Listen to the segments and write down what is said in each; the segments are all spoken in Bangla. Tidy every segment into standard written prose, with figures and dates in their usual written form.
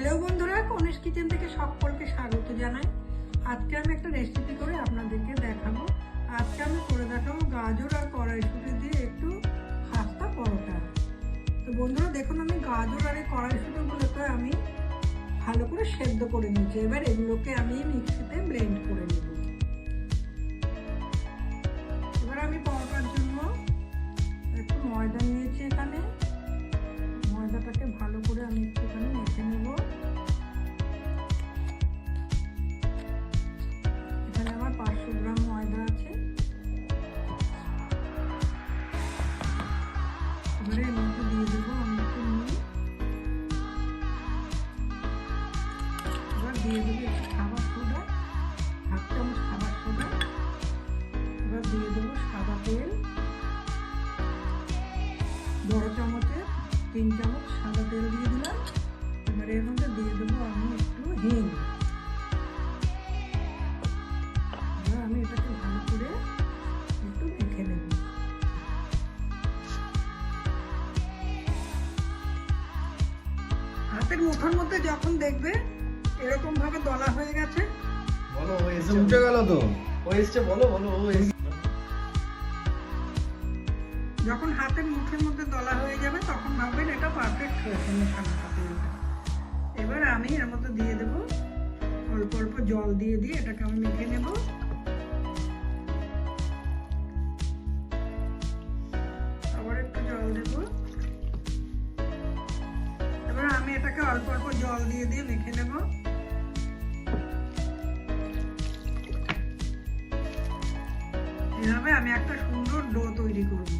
হ্যালো বন্ধুরা, কনিশ কিচেন থেকে সকলকে স্বাগত জানাই। আজকে আমি একটা রেসিপি করে আপনাদেরকে দেখাবো। আজকে আমি করে দেখাবো গাজর আর কড়াইশুঁটি দিয়ে একটু খাস্তা পরোটা। তো বন্ধুরা দেখুন, আমি গাজর আর এই কড়াইশুঁটিগুলোকে আমি ভালো করে সেদ্ধ করে নিয়েছি। এবার এগুলোকে আমি মিক্সিতে ব্লেন্ড করে নেব। এবার আমি পরোটার জন্য একটু ময়দা নিয়েছি। এখানে ময়দাটাকে ভালো করে আমি একটুখানি মেখে নেব। এখানে আমার 500 গ্রাম ময়দা আছে। এবারে এর মধ্যে দিয়ে দেবো আমি একটু নুন। এবার দিয়ে দেবো একটু খাবার সোডা, 1/2 চামচ খাবার সোডা। এবার দিয়ে দেবো সাদা তেল, বড় চামচের 3 চামচ সাদা তেল দিয়ে দিলাম। এবার এর মধ্যে দিয়ে দেবো আমি একটু হিং। এবার আমি এটাকে ভালো করে একটু মেখে নেব। হাতের মুঠোর মধ্যে যখন দেখবে এরকম ভাবে দলা হয়ে গেছে, বলো ও এসে উঠে গেল তো, ও এসছে, বলো বলো ও এসে। যখন হাতের মুঠোর মধ্যে দলা হয়ে যাবে তখন ভাববেন এটা পারফেক্ট হয়েছে মেশানো হাতে। এবার আমি এর মধ্যে দিয়ে দেবো অল্প অল্প জল দিয়ে এটাকে আমি মেখে নেব। আবার একটু জল দেব। এবার আমি এটাকে অল্প অল্প জল দিয়ে মেখে নেব। এভাবে আমি একটা সুন্দর ডো তৈরি করব।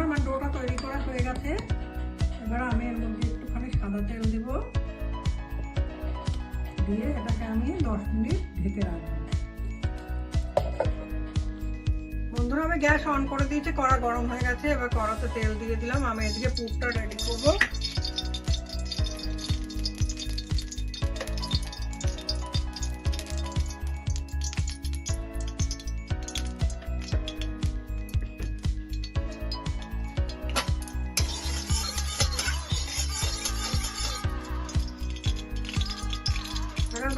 আমার ডোটা তৈরি করা হয়ে গেছে। এবার আমি এর মধ্যে একটুখানি সাদা তেল দেব, দিয়ে এটাকে আমি 10 মিনিট ঢেকে রাখবো। বন্ধুরা আমি গ্যাস অন করে দিয়েছি, কড়া গরম হয়ে গেছে। এবার কড়াতে তেল দিয়ে দিলাম। আমি এদিকে পুরটা রেডি করবো।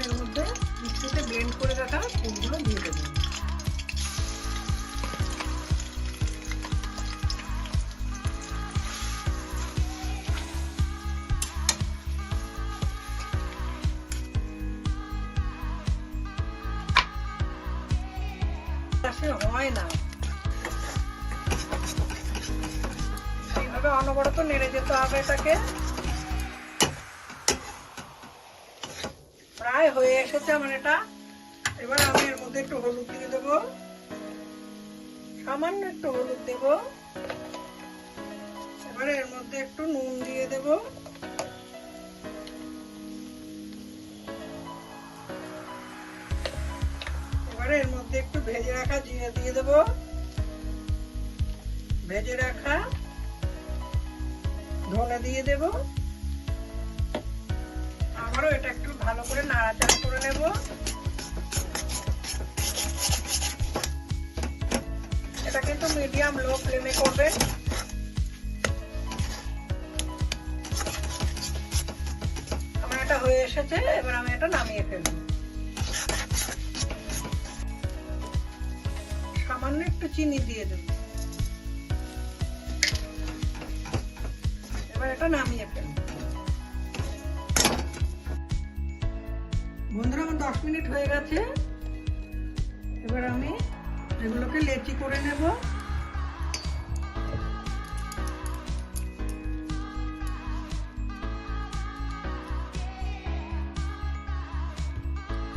এর মধ্যে মিক্সিতে ব্লেন্ড করে রাখা ফুলগুলো দিয়ে দেবো। হয় না, এইভাবে অনবরত নেড়ে যেতে হবে এটাকে। প্রায় হয়ে এসেছে আমার এটা। এবার আমি এর মধ্যে একটু হলুদ দিয়ে দেবো, সামান্য একটু হলুদ দেব। এবার এর মধ্যে একটু নুন দিয়ে দেব। এবারে এর মধ্যে একটু ভেজে রাখা জিরে দিয়ে দেব, ভেজে রাখা ধনে দিয়ে দেব। আবারও এটা একটু ভালো করে নাড়াচাড়া করে নেব। এটা কিন্তু মিডিয়াম লো ফ্লেমে করবেন। আমার এটা হয়ে এসেছে। এবার আমি এটা নামিয়ে ফেলব। সামান্য একটু চিনি দিয়ে দেব। এবার এটা নামিয়ে ফেলব। বন্ধুরা আমার 10 মিনিট হয়ে গেছে। এবার আমি এগুলোকে লেচি করে নেব।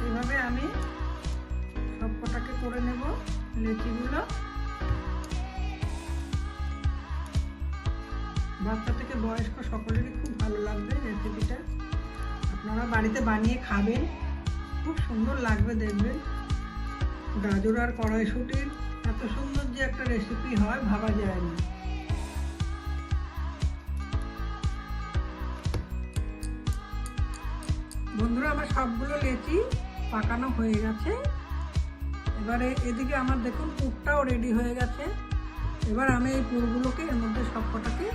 এইভাবে আমি সবকটাকে করে নেব লেচিগুলো। বাচ্চা থেকে বয়স্ক সকলেরই খুব ভালো লাগবে রেসিপিটা। আপনারা বাড়িতে বানিয়ে খাবেন, খুব সুন্দর লাগবে দেখবেন। গাজর আর কড়াইশুঁটির এত সুন্দর যে একটা রেসিপি হয় ভাবা যায় না। বন্ধুরা আমার সবগুলো লেচি পাকানো হয়ে গেছে। এবারে এদিকে আমার দেখুন পুরটাও রেডি হয়ে গেছে। এবার আমি এই পুরগুলোকে এর মধ্যে সবকটাকে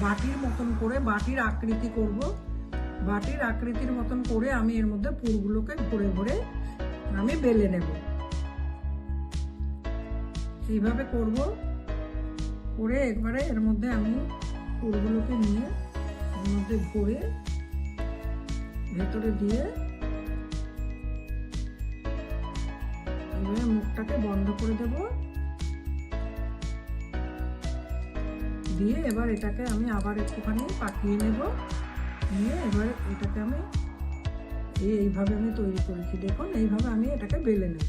বাটির মতন করে বাটির আকৃতি করব। বাটির আকৃতির মতন করে আমি এর মধ্যে পুরগুলোকে ঘুরে ঘুরে আমি বেলে নেব। এইভাবে করব, করে একবারে এর মধ্যে আমি পুরগুলোকে নিয়ে এর মধ্যে ভরে ভেতরে দিয়ে এইভাবে মুখটাকে বন্ধ করে দেব। দিয়ে এবার এটাকে আমি আবার একটুখানি পাকিয়ে নেব, নিয়ে এবার এটাকে আমি এইভাবে আমি তৈরি করেছি। দেখুন এইভাবে আমি এটাকে বেলে নেব।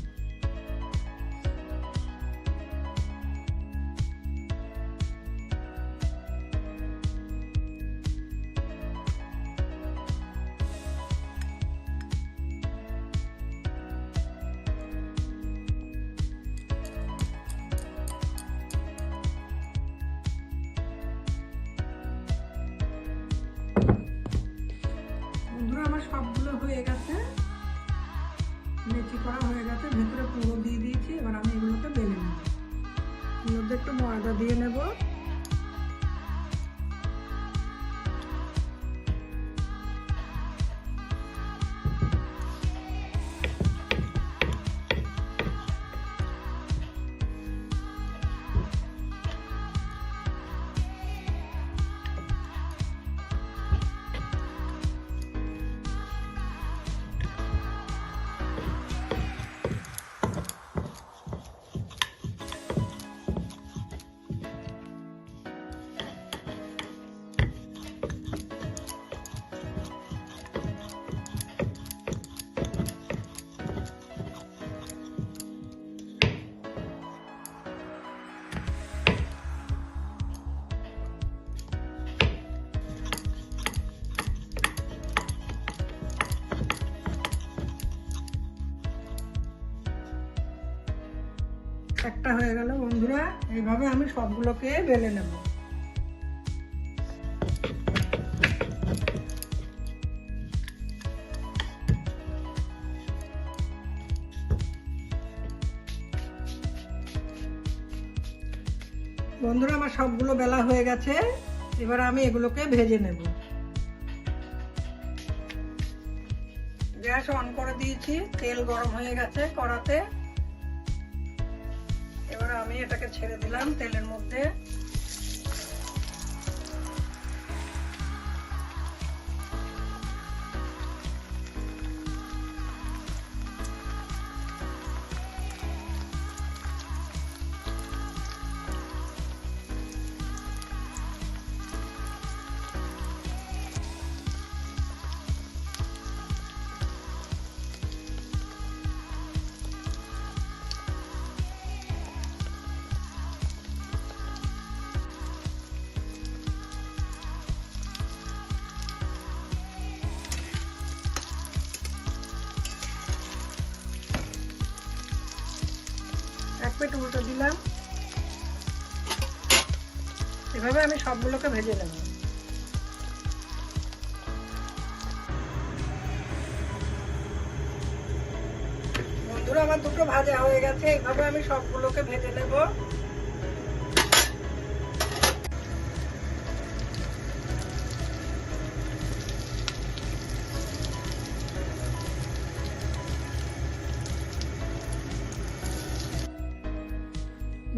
বন্ধুরা আমার সবগুলো হয়ে গেছে, লেচি করা হয়ে গেছে, ভেতরে পুরো দিয়ে দিয়েছি। এবার আমি এগুলোকে বেলে নেব। এর মধ্যে একটু ময়দা দিয়ে নেব। একটা হয়ে গেল বন্ধুরা। এইভাবে আমি সবগুলোকে বেলে নেব। বন্ধুরা আমার সবগুলো বেলা হয়ে গেছে। এবার আমি এগুলোকে ভেজে নেব। গ্যাস অন করে দিয়েছি, তেল গরম হয়ে গেছে কড়াতে। এবার আমি এটাকে ছেড়ে দিলাম তেলের মধ্যে। এক প্লেট উল্টো দিলাম। এভাবে আমি সবগুলোকে ভেজে নেব। বন্ধুরা আমার দুটো ভাজা হয়ে গেছে। এইভাবে আমি সবগুলোকে ভেজে নেব।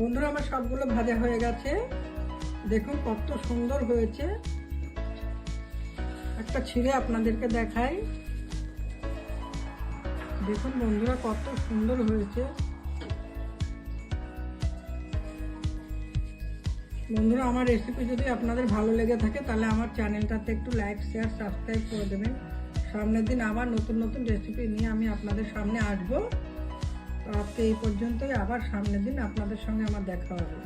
বন্ধুরা আমার সবগুলো ভাজা হয়ে গেছে। দেখুন কত সুন্দর হয়েছে। একটা ছিঁড়ে আপনাদেরকে দেখাই। দেখুন বন্ধুরা কত সুন্দর হয়েছে। বন্ধুরা আমার রেসিপি যদি আপনাদের ভালো লেগে থাকে তাহলে আমার চ্যানেলটাতে একটু লাইক শেয়ার সাবস্ক্রাইব করে দেবেন। সামনের দিন আবার নতুন নতুন রেসিপি নিয়ে আমি আপনাদের সামনে আসবো। তো আজকে এই পর্যন্তই। আবার সামনের দিন আপনাদের সঙ্গে আমার দেখা হবে।